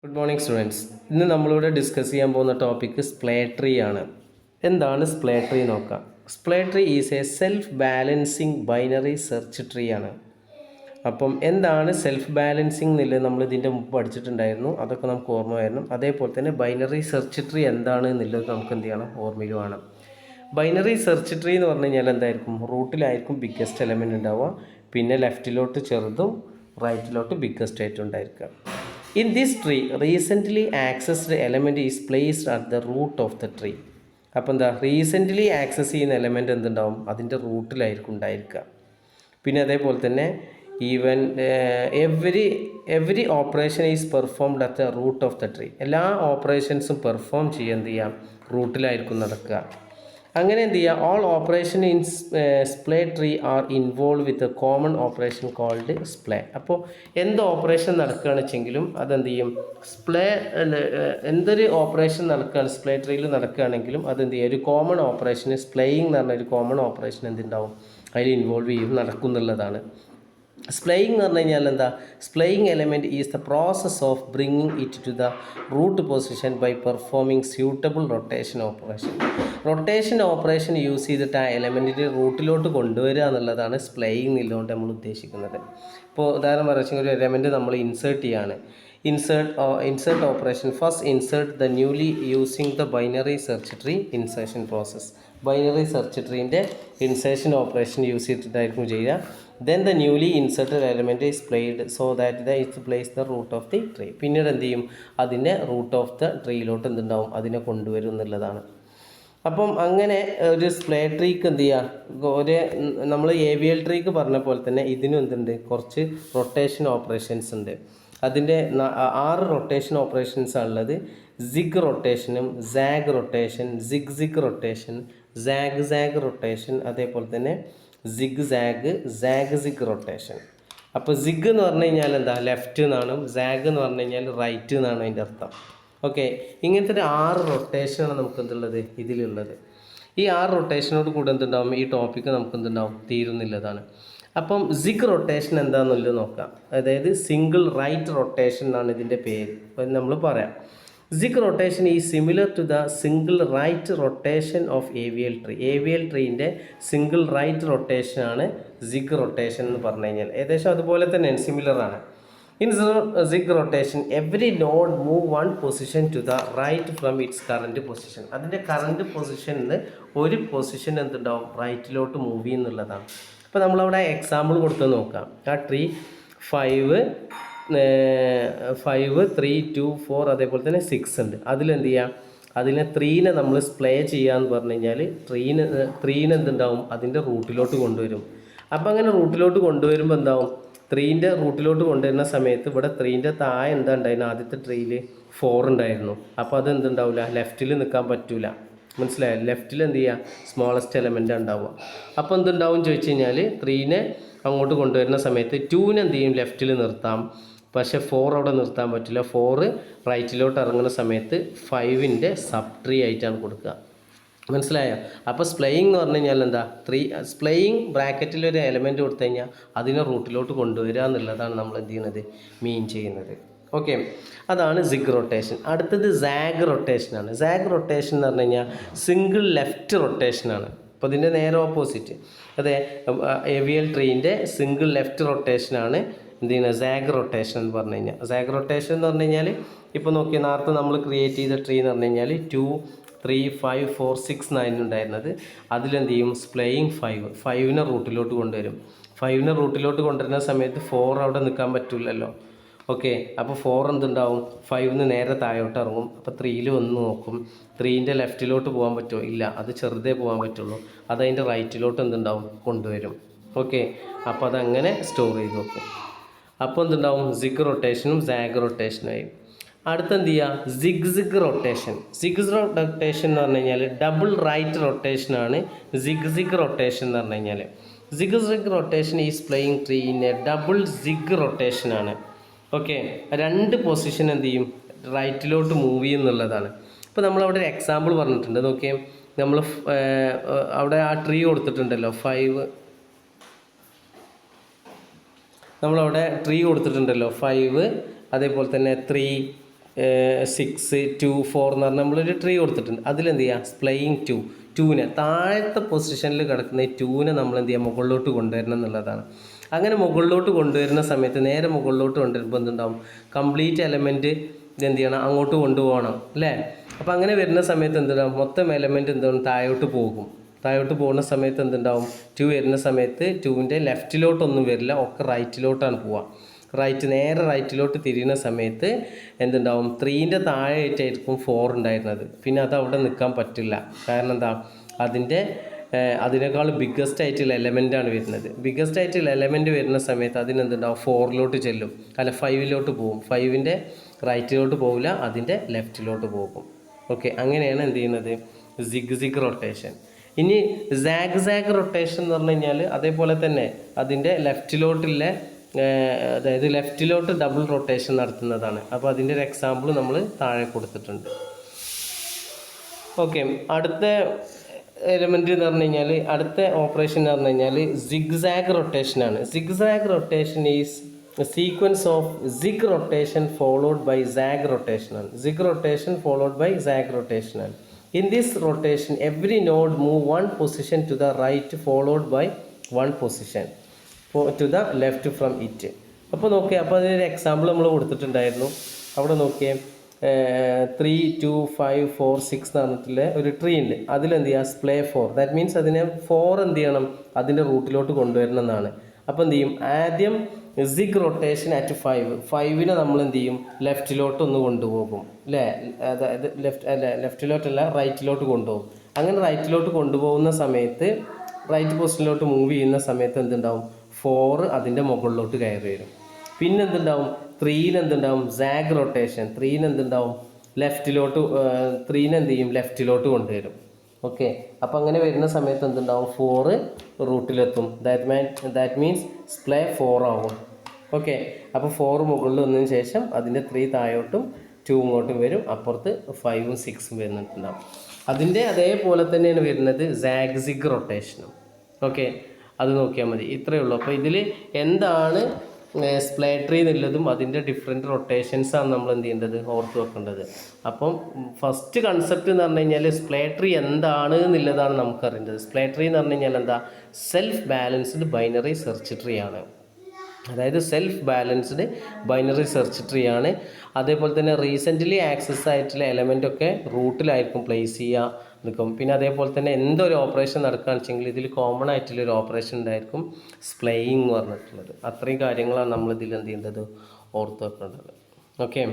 Good morning students. ഇന്ന് നമ്മളിവിടെ discuss ചെയ്യാൻ പോകുന്ന ടോപ്പിക്ക് സ്പ്ലേ ട്രീ ആണ്. എന്താണ് സ്പ്ലേ ട്രീ നോക്കാം. Splay tree is a self balancing binary search tree ആണ്. അപ്പം എന്താണ് സെൽഫ് ബാലൻസിങ് എന്നുള്ളത് നമ്മൾ ഇതിൻ്റെ മുമ്പ് പഠിച്ചിട്ടുണ്ടായിരുന്നു, അതൊക്കെ നമുക്ക് ഓർമ്മ വരണം. അതേപോലെ തന്നെ ബൈനറി സെർച്ച് ട്രീ എന്താണ് എന്നുള്ളത് നമുക്ക് എന്ത് ചെയ്യണം, ഓർമ്മയിൽ വേണം. ബൈനറി സെർച്ച് ട്രീ എന്ന് പറഞ്ഞു കഴിഞ്ഞാൽ എന്തായിരിക്കും, റൂട്ടിലായിരിക്കും ബിഗ്ഗസ്റ്റ് എലമെൻ്റ് ഉണ്ടാവുക, പിന്നെ ലെഫ്റ്റിലോട്ട് ചെറുതും റൈറ്റിലോട്ട് ബിഗ്ഗസ്റ്റ് ആയിട്ടും ഉണ്ടായിരിക്കുക. In this tree, recently accessed element is placed at the root of the tree. അപ്പോൾ എന്താ, റീസെൻ്റ്ലി ആക്സസ് ചെയ്യുന്ന എലമെൻ്റ് എന്തുണ്ടാവും, അതിൻ്റെ റൂട്ടിലായിരിക്കും ഉണ്ടായിരിക്കുക. പിന്നെ അതേപോലെ തന്നെ even every operation is performed at the root of the tree. എല്ലാ ഓപ്പറേഷൻസും പെർഫോം ചെയ്യാൻ എന്ത് ചെയ്യാം, റൂട്ടിലായിരിക്കും നടക്കുക. അങ്ങനെ എന്ത് ചെയ്യുക, all operation in splay tree are involve with a common operation called splay. അപ്പോൾ എന്ത് ഓപ്പറേഷൻ നടക്കുകയാണെന്ന് വെച്ചെങ്കിലും അതെന്ത് ചെയ്യും, എന്തൊരു ഓപ്പറേഷൻ നടക്കുകയാണ് സ്പ്ലേ ട്രീയിൽ നടക്കുകയാണെങ്കിലും അതെന്ത് ചെയ്യും, ഒരു കോമൺ ഓപ്പറേഷന്, സ്പ്ലേയിങ് എന്ന് പറഞ്ഞ ഒരു കോമൺ ഓപ്പറേഷൻ എന്തുണ്ടാവും, അതിൽ ഇൻവോൾവ് ചെയ്യും, നടക്കുന്നുള്ളതാണ്. സ്പ്ലേയിങ് എന്ന് പറഞ്ഞു കഴിഞ്ഞാൽ എന്താ, splaying element is the process of bringing it to the root position by performing suitable rotation operation. Rotation operation use ചെയ്തിട്ട് ആ എലമെൻറ്റിൻ്റെ റൂട്ടിലോട്ട് കൊണ്ടുവരിക എന്നുള്ളതാണ് സ്പ്ലേയിങ് എന്നുള്ളതുകൊണ്ട് നമ്മൾ ഉദ്ദേശിക്കുന്നത്. ഇപ്പോൾ ഉദാഹരണം പറയുക, ഒരു എലമെൻറ്റ് നമ്മൾ ഇൻസേർട്ട് ചെയ്യാണ്. Insert operation, first insert the newly using the binary search tree insertion process. Binary search ട്രീൻ്റെ ഇൻസേർഷൻ ഓപ്പറേഷൻ യൂസ് ചെയ്തിട്ടായിരിക്കും ചെയ്യുക. Then the newly inserted element is played so that it plays the root of the tree. പിന്നീട് എന്ത് ചെയ്യും, അതിൻ്റെ root of the ട്രീയിലോട്ട് എന്തുണ്ടാവും, അതിനെ കൊണ്ടുവരും എന്നുള്ളതാണ്. അപ്പം അങ്ങനെ ഒരു സ്പ്ലേ ട്രീക്ക് എന്ത് ചെയ്യുക, ഒരു നമ്മൾ AVL ട്രീക്ക് പറഞ്ഞ പോലെ തന്നെ ഇതിനും എന്തുണ്ട്, കുറച്ച് റൊട്ടേഷൻ ഓപ്പറേഷൻസ് ഉണ്ട്. അതിൻ്റെ 6 റൊട്ടേഷൻ ഓപ്പറേഷൻസാണ് ഉള്ളത്. സിഗ് റൊട്ടേഷനും, zag rotation, zig rotation, zag rotation, അതേപോലെ തന്നെ സിഗ് സിഗ് റൊട്ടേഷൻ. അപ്പോൾ സിഗ് എന്ന് പറഞ്ഞു കഴിഞ്ഞാൽ എന്താ, ലെഫ്റ്റ് എന്നാണ്. സാഗ് എന്ന് പറഞ്ഞു കഴിഞ്ഞാൽ റൈറ്റ് എന്നാണ് അതിൻ്റെ അർത്ഥം. ഓക്കെ, ഇങ്ങനത്തെ ഒരു 6 റൊട്ടേഷനാണ് നമുക്ക് എന്തുള്ളത്, ഇതിലുള്ളത്. ഈ 6 റൊട്ടേഷനോട് കൂടെ എന്തുണ്ടാവും, ഈ ടോപ്പിക്ക് നമുക്ക് എന്തുണ്ടാവും, തീരുന്നില്ലതാണ്. അപ്പം സിഗ് റൊട്ടേഷൻ എന്താണെന്നുള്ളത് നോക്കാം. അതായത് സിംഗിൾ റൈറ്റ് റൊട്ടേഷൻ എന്നാണ് ഇതിൻ്റെ പേര്. അപ്പം നമ്മൾ പറയാം, zig rotation is similar to the single right rotation of AVL tree. AVL ട്രീൻ്റെ സിംഗിൾ റൈറ്റ് റൊട്ടേഷനാണ് സിഗ് റൊട്ടേഷൻ എന്ന് പറഞ്ഞു കഴിഞ്ഞാൽ. ഏകദേശം അതുപോലെ തന്നെയാണ്, സിമിലറാണ്. In zig rotation every node move 1 position to the right from its current position. അതിൻ്റെ കറൻറ്റ് പൊസിഷനിൽ നിന്ന് ഒരു പൊസിഷൻ എന്തുണ്ടാവും, റൈറ്റിലോട്ട് മൂവ് ചെയ്യുന്നുള്ളതാണ്. അപ്പോൾ നമ്മളവിടെ എക്സാമ്പിൾ കൊടുത്ത് നോക്കാം. ആ ട്രീ 5, 3, 2, 4 അതേപോലെ തന്നെ 6 ഉണ്ട്. അതിലെന്ത് ചെയ്യാം, അതിനെ 3നെ നമ്മൾ സ്പ്ലേ ചെയ്യാന്ന് പറഞ്ഞു കഴിഞ്ഞാൽ 3നെ എന്തുണ്ടാവും, അതിൻ്റെ റൂട്ടിലോട്ട് കൊണ്ടുവരും. അപ്പോൾ അങ്ങനെ റൂട്ടിലോട്ട് കൊണ്ടുവരുമ്പോൾ എന്താവും, 3ൻ്റെ റൂട്ടിലോട്ട് കൊണ്ടുവരുന്ന സമയത്ത് ഇവിടെ 3ൻ്റെ താഴെ എന്താ ഉണ്ടായിരുന്നു, ആദ്യത്തെ ട്രീയിൽ 4 ഉണ്ടായിരുന്നു. അപ്പോൾ അത് എന്തുണ്ടാവില്ല, ലെഫ്റ്റിൽ നിൽക്കാൻ പറ്റില്ല. മനസ്സിലായോ, ലെഫ്റ്റിൽ എന്ത് ചെയ്യുക, സ്മോളസ്റ്റ് എലമെൻ്റ് ഉണ്ടാവുക. അപ്പോൾ എന്തുണ്ടാവും ചോദിച്ചു കഴിഞ്ഞാൽ, 3നെ അങ്ങോട്ട് കൊണ്ടുവരുന്ന സമയത്ത് 2നെ എന്ത് ചെയ്യും, ലെഫ്റ്റിൽ നിർത്താം. പക്ഷേ 4 അവിടെ നിർത്താൻ പറ്റില്ല. 4 റൈറ്റിലോട്ട് ഇറങ്ങുന്ന സമയത്ത് 5ൻ്റെ സബ് ട്രീ ആയിട്ടാണ് കൊടുക്കുക. മനസ്സിലായോ. അപ്പോൾ സ്പ്ലേയിങ് എന്ന് പറഞ്ഞു കഴിഞ്ഞാൽ എന്താ, സ്പ്ലേയിങ് ബ്രാക്കറ്റിൽ ഒരു എലമെൻറ്റ് കൊടുത്തു കഴിഞ്ഞാൽ അതിനെ റൂട്ടിലോട്ട് കൊണ്ടുവരിക എന്നുള്ളതാണ് നമ്മൾ എന്ത് ചെയ്യുന്നത്, മീൻ ചെയ്യുന്നത്. ഓക്കെ, അതാണ് സിഗ് റൊട്ടേഷൻ. അടുത്തത് സാഗ് റൊട്ടേഷനാണ്. സാഗ് റൊട്ടേഷൻ എന്ന് പറഞ്ഞു കഴിഞ്ഞാൽ സിംഗിൾ ലെഫ്റ്റ് റൊട്ടേഷനാണ്. അപ്പോൾ ഇതിൻ്റെ നേരെ ഓപ്പോസിറ്റ്. അതെ, AVL ട്രീൻ്റെ സിംഗിൾ ലെഫ്റ്റ് റൊട്ടേഷനാണ് എന്ത് ചെയ്യുന്നത്, സാഗ് റൊട്ടേഷൻ എന്ന് പറഞ്ഞു കഴിഞ്ഞാൽ. സാഗ് റൊട്ടേഷൻ എന്ന് പറഞ്ഞു കഴിഞ്ഞാൽ ഇപ്പോൾ നോക്കിയാൽ നേരത്തെ നമ്മൾ ക്രിയേറ്റ് ചെയ്ത ട്രീ എന്ന് പറഞ്ഞു കഴിഞ്ഞാൽ 2, 3, 5, 4, 6, 9 ഉണ്ടായിരുന്നത്. അതിലെന്ത് ചെയ്യും, സ്പ്ലേയിങ് 5നെ റൂട്ടിലോട്ട് കൊണ്ടുവരും. 5നെ റൂട്ടിലോട്ട് കൊണ്ടുവരുന്ന സമയത്ത് 4 അവിടെ നിൽക്കാൻ പറ്റില്ലല്ലോ. ഓക്കെ, അപ്പോൾ 4 എന്തുണ്ടാവും, 5ന് നേരെ താഴോട്ട് ഇറങ്ങും. അപ്പോൾ 3ൽ വന്ന് നോക്കും, 3ൻ്റെ ലെഫ്റ്റിലോട്ട് പോകാൻ പറ്റുമോ, ഇല്ല, അത് ചെറുതേ പോകാൻ പറ്റുള്ളൂ. അതതിൻ്റെ റൈറ്റിലോട്ട് എന്തുണ്ടാവും, കൊണ്ടുവരും. ഓക്കെ, അപ്പോൾ അതങ്ങനെ സ്റ്റോർ ചെയ്ത് വെക്കും. അപ്പോൾ എന്തുണ്ടാവും, സിഗ് റൊട്ടേഷനും സാഗ് റൊട്ടേഷനായി. അടുത്തെന്ത് ചെയ്യുക, സിഗ് റൊട്ടേഷൻ. സിഗ് റൊട്ടേഷൻ എന്ന് പറഞ്ഞു കഴിഞ്ഞാൽ ഡബിൾ റൈറ്റ് റൊട്ടേഷനാണ് സിഗ് റൊട്ടേഷൻ എന്ന് പറഞ്ഞു കഴിഞ്ഞാൽ. Zig rotation is playing tree in a double zig റൊട്ടേഷനാണ്. ഓക്കെ, 2 പൊസിഷൻ എന്ത് ചെയ്യും, റൈറ്റിലോട്ട് മൂവ് ചെയ്യുന്നുള്ളതാണ്. ഇപ്പോൾ നമ്മളവിടെ ഒരു എക്സാമ്പിൾ പറഞ്ഞിട്ടുണ്ട്. നോക്കിയേ, നമ്മൾ അവിടെ ആ ട്രീ കൊടുത്തിട്ടുണ്ടല്ലോ, 5, നമ്മളവിടെ ട്രീ കൊടുത്തിട്ടുണ്ടല്ലോ 5, അതേപോലെ തന്നെ 3, 6 2 4 എന്ന് പറഞ്ഞാൽ നമ്മളൊരു ട്രീ കൊടുത്തിട്ടുണ്ട്. അതിലെന്ത് ചെയ്യുക, സ്പ്ലേയിങ് ടൂവിനെ താഴത്തെ പൊസിഷനിൽ കിടക്കുന്ന ഈ ടൂവിനെ നമ്മൾ എന്ത് ചെയ്യുക, മുകളിലോട്ട് കൊണ്ടുവരണം എന്നുള്ളതാണ്. അങ്ങനെ മുകളിലോട്ട് കൊണ്ടുവരുന്ന സമയത്ത് നേരെ മുകളിലോട്ട് കൊണ്ടുവരുമ്പോൾ എന്തുണ്ടാവും, കംപ്ലീറ്റ് എലമെൻറ്റ് എന്ത് ചെയ്യണം, അങ്ങോട്ട് കൊണ്ടുപോകണം അല്ലേ. അപ്പോൾ അങ്ങനെ വരുന്ന സമയത്ത് എന്തുണ്ടാവും, മൊത്തം എലമെൻറ്റ് എന്താണ് താഴോട്ട് പോകും. താഴോട്ട് പോകുന്ന സമയത്ത് എന്തുണ്ടാവും, 2 വരുന്ന സമയത്ത് 2വിൻ്റെ ലെഫ്റ്റിലോട്ടൊന്നും വരില്ല, ഒക്കെ റൈറ്റിലോട്ടാണ് പോവുക. നേരെ റൈറ്റിലോട്ട് തിരിയുന്ന സമയത്ത് എന്തുണ്ടാവും, 3ൻ്റെ താഴെയായിട്ടായിരിക്കും 4 ഉണ്ടായിരുന്നത്. പിന്നെ അത് അവിടെ നിൽക്കാൻ പറ്റില്ല. കാരണം എന്താ, അതിനേക്കാൾ ബിഗ്ഗസ്റ്റ് ആയിട്ടുള്ള എലമെൻ്റാണ് വരുന്നത്. ബിഗ്ഗസ്റ്റ് ആയിട്ടുള്ള എലമെൻറ്റ് വരുന്ന സമയത്ത് അതിനെന്തുണ്ടാവും, 4ലോട്ട് ചെല്ലും, അല്ല 5ലോട്ട് പോകും. 5ൻ്റെ റൈറ്റിലോട്ട് പോകില്ല, അതിൻ്റെ ലെഫ്റ്റിലോട്ട് പോകും. ഓക്കെ, അങ്ങനെയാണ് എന്ത് ചെയ്യുന്നത്, സിഗ് റൊട്ടേഷൻ. ഇനി സാഗ് റൊട്ടേഷൻ എന്ന് പറഞ്ഞു കഴിഞ്ഞാൽ അതേപോലെ തന്നെ അതിൻ്റെ ലെഫ്റ്റിലോട്ടുള്ള അതായത് ലെഫ്റ്റിലോട്ട് ഡബിൾ റൊട്ടേഷൻ നടത്തുന്നതാണ്. അപ്പോൾ അതിൻ്റെ ഒരു എക്സാമ്പിൾ നമ്മൾ താഴെ കൊടുത്തിട്ടുണ്ട്. ഓക്കെ, അടുത്ത എലമെൻറ്റ് എന്ന് പറഞ്ഞു കഴിഞ്ഞാൽ, അടുത്ത ഓപ്പറേഷൻ എന്ന് പറഞ്ഞു കഴിഞ്ഞാൽ സിഗ്സാഗ് റൊട്ടേഷനാണ്. Zigzag rotation is sequence of zig rotation followed by zag റൊട്ടേഷനാണ്. Zig rotation followed by zag റൊട്ടേഷനാണ്. In this rotation, every node move one position to the right followed by one position to the left from it. അപ്പോൾ നോക്കിയേ, അപ്പോൾ അതിനൊരു example നമ്മൾ കൊടുത്തിട്ടുണ്ടായിരുന്നു. അവിടെ നോക്കിയേ, 3 2 5 4 6 എന്ന് പറഞ്ഞിട്ടുള്ള ഒരു ട്രീ ഉണ്ട്. അതിലെന്ത് ചെയ്യുക, സ്പ്ലേ 4. ദാറ്റ് മീൻസ് അതിനെ 4 എന്ത് ചെയ്യണം, അതിൻ്റെ റൂട്ടിലോട്ട് കൊണ്ടുവരണം എന്നാണ്. അപ്പോൾ എന്ത് ചെയ്യും, ആദ്യം സിഗ് റൊട്ടേഷൻ അറ്റ് 5നെ നമ്മൾ എന്ത് ചെയ്യും, ലെഫ്റ്റിലോട്ട് ഒന്ന് കൊണ്ടുപോകും അല്ലേ. അതായത് ലെഫ്റ്റിലോട്ടല്ല, റൈറ്റിലോട്ട് കൊണ്ടുപോകും. അങ്ങനെ റൈറ്റിലോട്ട് കൊണ്ടുപോകുന്ന സമയത്ത്, റൈറ്റ് പൊസിഷനിലോട്ട് മൂവ് ചെയ്യുന്ന സമയത്ത് എന്തുണ്ടാവും, 4 അതിൻ്റെ മുകളിലോട്ട് കയറി വരും. പിന്നെ എന്തുണ്ടാവും, 3ന് എന്തുണ്ടാവും, സാഗ് റൊട്ടേഷൻ. 3ന് എന്തുണ്ടാവും, ലെഫ്റ്റിലോട്ട്, 3നെ എന്ത് ചെയ്യും, ലെഫ്റ്റിലോട്ട് കൊണ്ടുവരും. ഓക്കെ, അപ്പോൾ അങ്ങനെ വരുന്ന സമയത്ത് എന്തുണ്ടാവും, 4 റൂട്ടിലെത്തും. ദാറ്റ് മീൻസ് സ്പ്ലേ 4 ആവും. ഓക്കെ, അപ്പോൾ 4 മുകളിൽ വന്നതിന് ശേഷം അതിൻ്റെ 3 താഴോട്ടും 2 ഇങ്ങോട്ടും വരും. അപ്പുറത്ത് 5ഉം 6ഉം വരുന്നിട്ടുണ്ടാവും. അതിൻ്റെ അതേപോലെ തന്നെയാണ് വരുന്നത് സാഗ് റൊട്ടേഷനും. ഓക്കെ, അത് നോക്കിയാൽ മതി. ഇത്രയേ ഉള്ളൂ. അപ്പോൾ ഇതിൽ എന്താണ് സ്പ്ലേ ട്രീ എന്നുള്ളതും അതിൻ്റെ ഡിഫറെൻറ്റ് റൊട്ടേഷൻസാണ് നമ്മൾ എന്ത് ചെയ്യേണ്ടത്, ഓർത്ത് വെക്കേണ്ടത്. അപ്പം ഫസ്റ്റ് കൺസെപ്റ്റ് എന്ന് പറഞ്ഞു കഴിഞ്ഞാൽ സ്പ്ലേ ട്രീ എന്താണ് എന്നുള്ളതാണ് നമുക്കറിയേണ്ടത്. സ്പ്ലേ ട്രീ എന്ന് പറഞ്ഞു കഴിഞ്ഞാൽ എന്താ, self balanced binary search tree ആണ്. അതായത് self balanced binary search tree ആണ്. അതേപോലെ തന്നെ റീസെൻ്റ്ലി ആക്സസ് ആയിട്ടുള്ള എലമെൻ്റൊക്കെ റൂട്ടിലായിരിക്കും പ്ലേസ് ചെയ്യുക നിൽക്കും. പിന്നെ അതേപോലെ തന്നെ എന്തൊരു ഓപ്പറേഷൻ നടക്കുകയാണെന്ന് വെച്ചെങ്കിൽ ഇതിൽ കോമൺ ആയിട്ടുള്ളൊരു ഓപ്പറേഷൻ ഉണ്ടായിരിക്കും, സ്പ്ലേയിങ് എന്ന് പറഞ്ഞിട്ടുള്ളത്. അത്രയും കാര്യങ്ങളാണ് നമ്മൾ ഇതിൽ എന്ത് ചെയ്യേണ്ടത്, ഓർത്ത് വെക്കേണ്ടത്. ഓക്കെ.